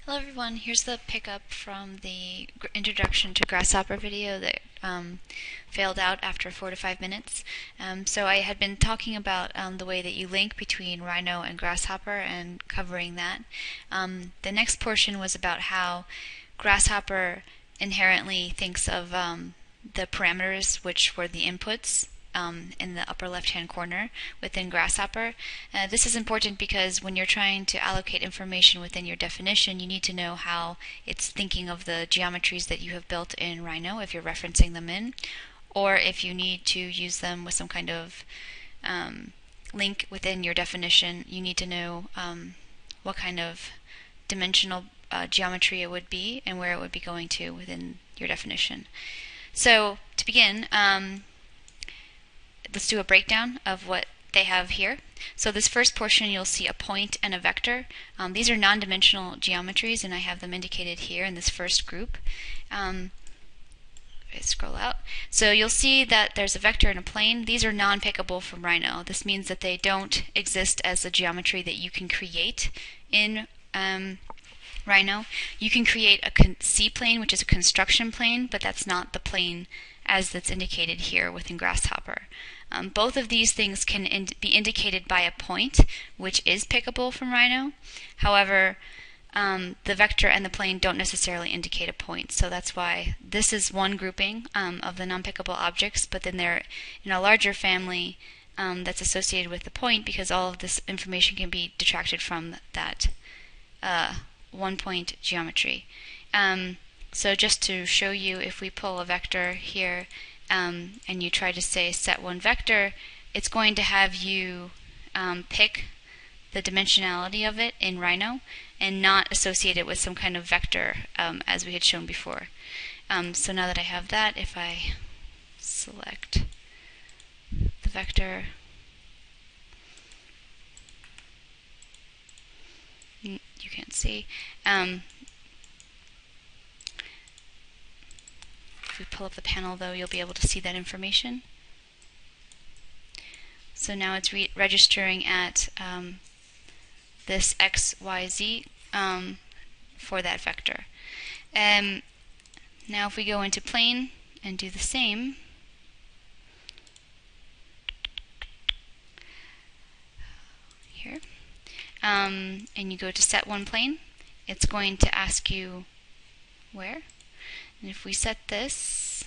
Hello everyone, here's the pickup from the introduction to Grasshopper video that failed out after 4 to 5 minutes. So I had been talking about the way that you link between Rhino and Grasshopper and covering that. The next portion was about how Grasshopper inherently thinks of the parameters, which were the inputs, in the upper left-hand corner within Grasshopper. This is important because when you're trying to allocate information within your definition, you need to know how it's thinking of the geometries that you have built in Rhino if you're referencing them in, or if you need to use them with some kind of link within your definition, you need to know what kind of dimensional geometry it would be and where it would be going to within your definition. So to begin, let's do a breakdown of what they have here. So this first portion, you'll see a point and a vector. These are non-dimensional geometries, and I have them indicated here in this first group. Scroll out. So you'll see that there's a vector and a plane. These are non-pickable from Rhino. This means that they don't exist as a geometry that you can create in Rhino. You can create a C-plane, which is a construction plane, but that's not the plane as that's indicated here within Grasshopper. Both of these things can be indicated by a point, which is pickable from Rhino. However, the vector and the plane don't necessarily indicate a point, so that's why this is one grouping of the non-pickable objects, but then they're in a larger family that's associated with the point, because all of this information can be detracted from that one-point geometry. So just to show you, if we pull a vector here and you try to say set one vector, it's going to have you pick the dimensionality of it in Rhino and not associate it with some kind of vector as we had shown before. So now that I have that, if I select the vector, you can't see. If we pull up the panel, though, you'll be able to see that information. So now it's registering at this x, y, z for that vector. Now if we go into plane and do the same, here, and you go to set one plane, it's going to ask you where. And if we set this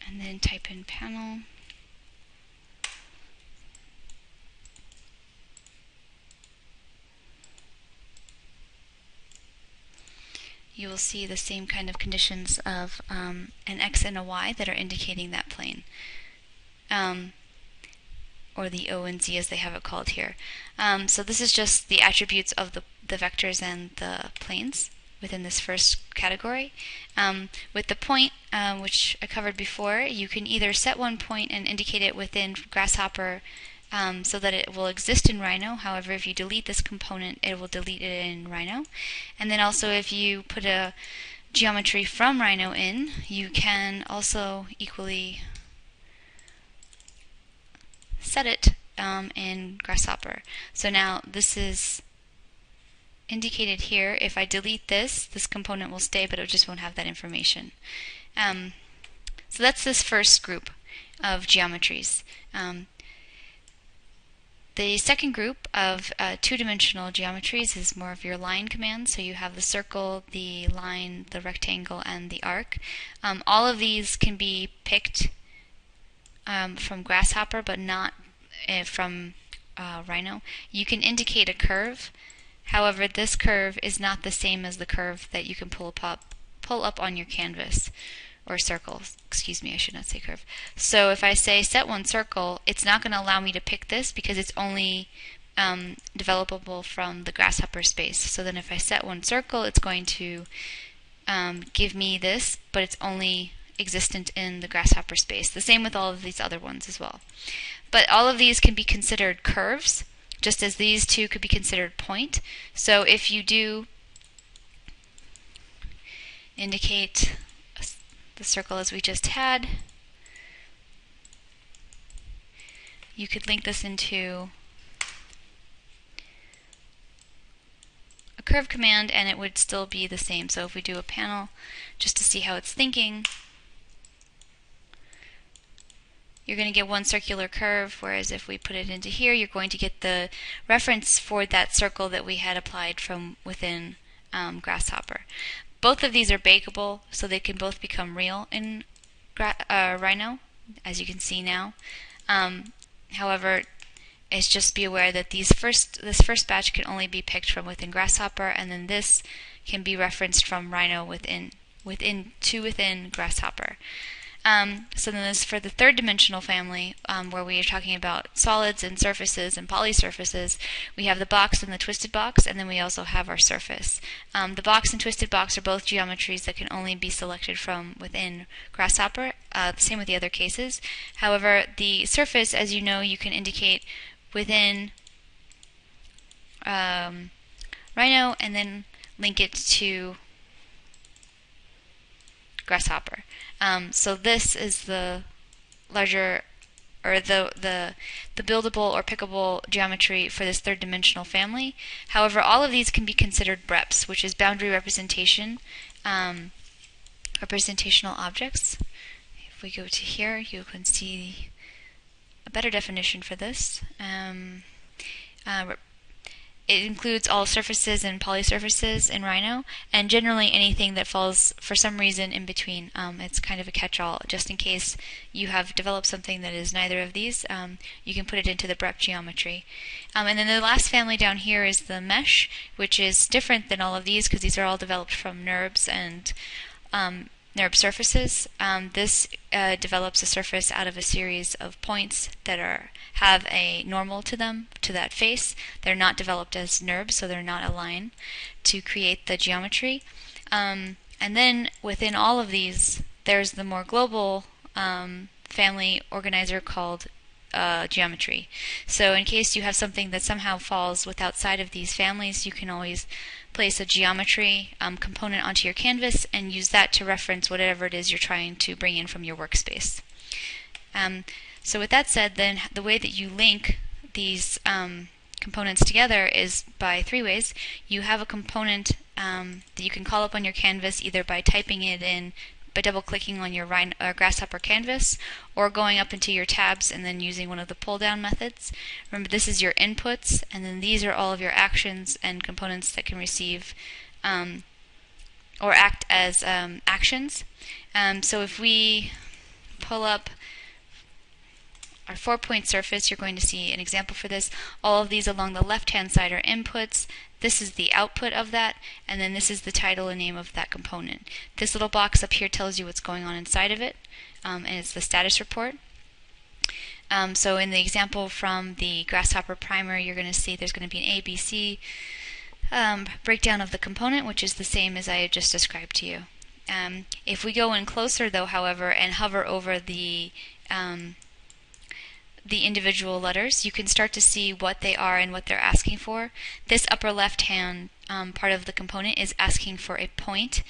and then type in panel, you will see the same kind of conditions of an x and a y that are indicating that plane, or the O and Z as they have it called here. So this is just the attributes of the vectors and the planes within this first category. With the point, which I covered before, you can either set one point and indicate it within Grasshopper so that it will exist in Rhino. However, if you delete this component, it will delete it in Rhino. And then also, if you put a geometry from Rhino in, you can also equally set it in Grasshopper. So now this is indicated here. If I delete this component will stay, but it just won't have that information. So that's this first group of geometries. The second group of two-dimensional geometries is more of your line commands. So you have the circle, the line, the rectangle, and the arc. All of these can be picked from Grasshopper, but not from Rhino. You can indicate a curve. However, this curve is not the same as the curve that you can pull up on your canvas, or circle. Excuse me, I should not say curve. So if I say set one circle, it's not going to allow me to pick this because it's only developable from the Grasshopper space. So then if I set one circle, it's going to give me this, but it's only existent in the Grasshopper space. The same with all of these other ones as well. But all of these can be considered curves, just as these two could be considered point. So if you do indicate the circle as we just had, you could link this into curve command and it would still be the same. So if we do a panel just to see how it's thinking, you're going to get one circular curve, whereas if we put it into here, you're going to get the reference for that circle that we had applied from within Grasshopper. Both of these are bakeable, so they can both become real in Rhino, as you can see now. However, it's just be aware that this first batch can only be picked from within Grasshopper, and then this can be referenced from Rhino within Grasshopper. So then this for the third dimensional family, where we are talking about solids and surfaces and polysurfaces, we have the box and the twisted box, and then we also have our surface. The box and twisted box are both geometries that can only be selected from within Grasshopper, same with the other cases. However, the surface, as you know, you can indicate within Rhino and then link it to Grasshopper. So this is the larger, or the buildable or pickable geometry for this third dimensional family. However, all of these can be considered BREPs, which is boundary representation, representational objects. If we go to here, you can see a better definition for this. It includes all surfaces and polysurfaces in Rhino, and generally anything that falls for some reason in between. It's kind of a catch-all. Just in case you have developed something that is neither of these, you can put it into the BREP geometry. And then the last family down here is the mesh, which is different than all of these because these are all developed from NURBS and NURB surfaces. This develops a surface out of a series of points that have a normal to them, to that face. They're not developed as NURBS, so they're not a line to create the geometry. And then within all of these, there's the more global family organizer called geometry. So in case you have something that somehow falls outside of these families, you can always place a geometry component onto your canvas and use that to reference whatever it is you're trying to bring in from your workspace. So with that said, then the way that you link these components together is by three ways. You have a component that you can call up on your canvas either by typing it in, by double-clicking on your Grasshopper canvas, or going up into your tabs and then using one of the pull-down methods. Remember, this is your inputs, and then these are all of your actions and components that can receive or act as actions. So if we pull up our 4-point surface, you're going to see an example for this. All of these along the left-hand side are inputs. This is the output of that, and then this is the title and name of that component. This little box up here tells you what's going on inside of it, and it's the status report. So in the example from the Grasshopper primer, you're going to see there's going to be an A, B, C breakdown of the component, which is the same as I had just described to you. If we go in closer, though, however, and hover over the individual letters, you can start to see what they are and what they're asking for. This upper left-hand part of the component is asking for a point,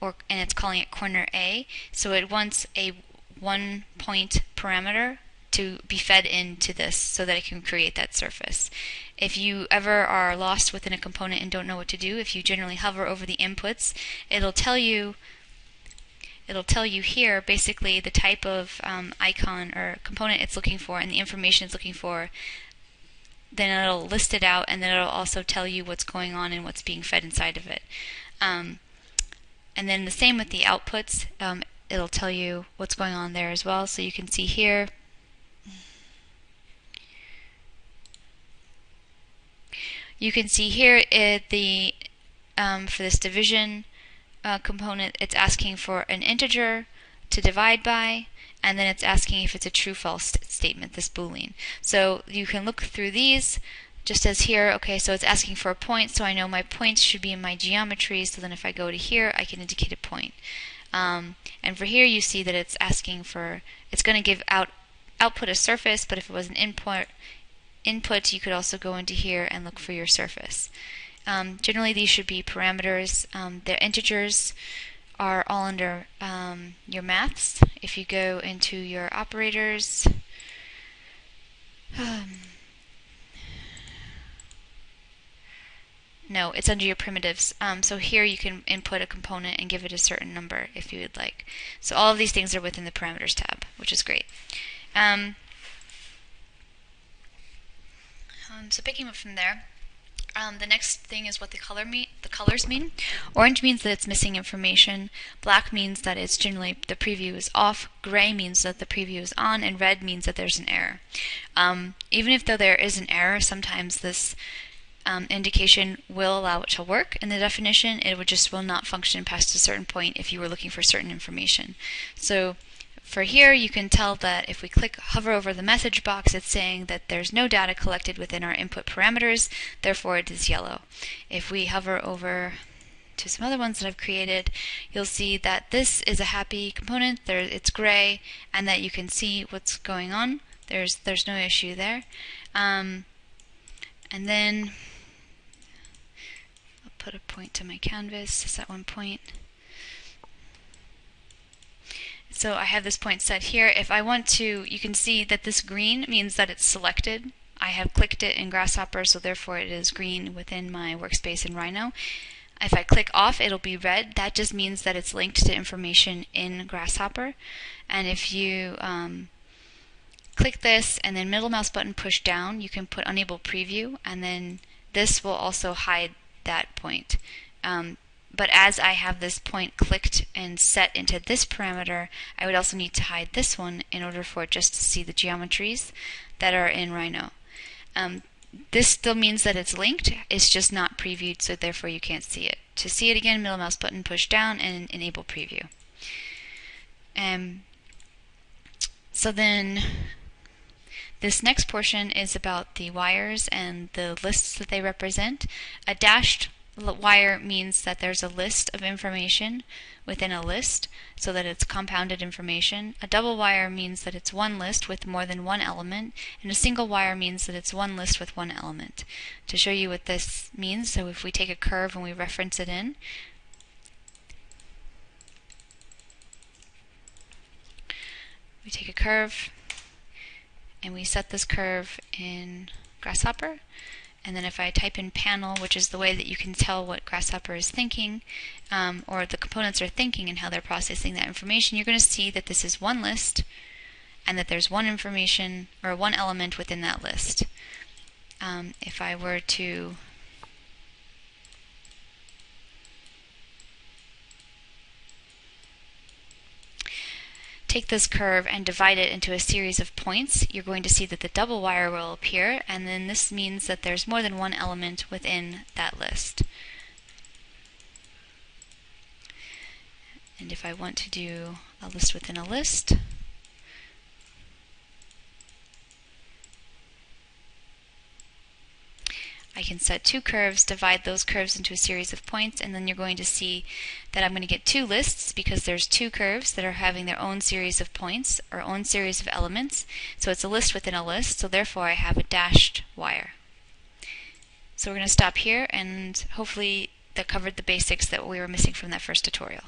and it's calling it corner A. So it wants a 1-point parameter to be fed into this so that it can create that surface. If you ever are lost within a component and don't know what to do, if you generally hover over the inputs, it'll tell you here basically the type of icon or component it's looking for and the information it's looking for. Then it'll list it out, and then it'll also tell you what's going on and what's being fed inside of it. And then the same with the outputs. It'll tell you what's going on there as well. So you can see here, for this division component, it's asking for an integer to divide by, and then it's asking if it's a true-false statement, this Boolean. So you can look through these, just as here. Okay, so it's asking for a point, so I know my points should be in my geometry, so then if I go to here, I can indicate a point. And for here, you see that it's asking for, it's going to give output a surface, but if it was an input, you could also go into here and look for your surface. Generally, these should be parameters. Their integers are all under your maths. If you go into your operators, No, it's under your primitives. So here you can input a component and give it a certain number if you would like. So all of these things are within the parameters tab, which is great. So picking up from there, the next thing is what the colors mean. Orange means that it's missing information. Black means that it's generally the preview is off. Gray means that the preview is on, and red means that there's an error. Even if though there is an error, sometimes this indication will allow it to work in the definition. It will not function past a certain point if you were looking for certain information. So for here, you can tell that if we hover over the message box, it's saying that there's no data collected within our input parameters, therefore it is yellow. If we hover over to some other ones that I've created, you'll see that this is a happy component, it's gray, and that you can see what's going on. There's no issue there. And then I'll put a point to my canvas, just at one point. So I have this point set here. If I want to, you can see that this green means that it's selected. I have clicked it in Grasshopper, so therefore it is green within my workspace in Rhino. If I click off, it'll be red. That just means that it's linked to information in Grasshopper. And if you click this and then middle mouse button push down, you can put enable preview, and then this will also hide that point. But as I have this point clicked and set into this parameter, I would also need to hide this one in order for it just to see the geometries that are in Rhino. This still means that it's linked, it's just not previewed, so therefore you can't see it. To see it again, middle mouse button push down and enable preview. So then this next portion is about the wires and the lists that they represent. A dashed wire means that there's a list of information within a list, so that it's compounded information. A double wire means that it's one list with more than one element, and a single wire means that it's one list with one element. To show you what this means, so if we take a curve and we reference it in, we take a curve and we set this curve in Grasshopper. And then if I type in panel, which is the way that you can tell what Grasshopper is thinking, or the components are thinking and how they're processing that information, you're going to see that this is one list and that there's one information or one element within that list. If I were to take this curve and divide it into a series of points, you're going to see that the double wire will appear, and then this means that there's more than one element within that list. And if I want to do a list within a list, I can set two curves, divide those curves into a series of points, and then you're going to see that I'm going to get two lists because there's two curves that are having their own series of points or own series of elements. So it's a list within a list, so therefore I have a dashed wire. So we're going to stop here, and hopefully that covered the basics that we were missing from that first tutorial.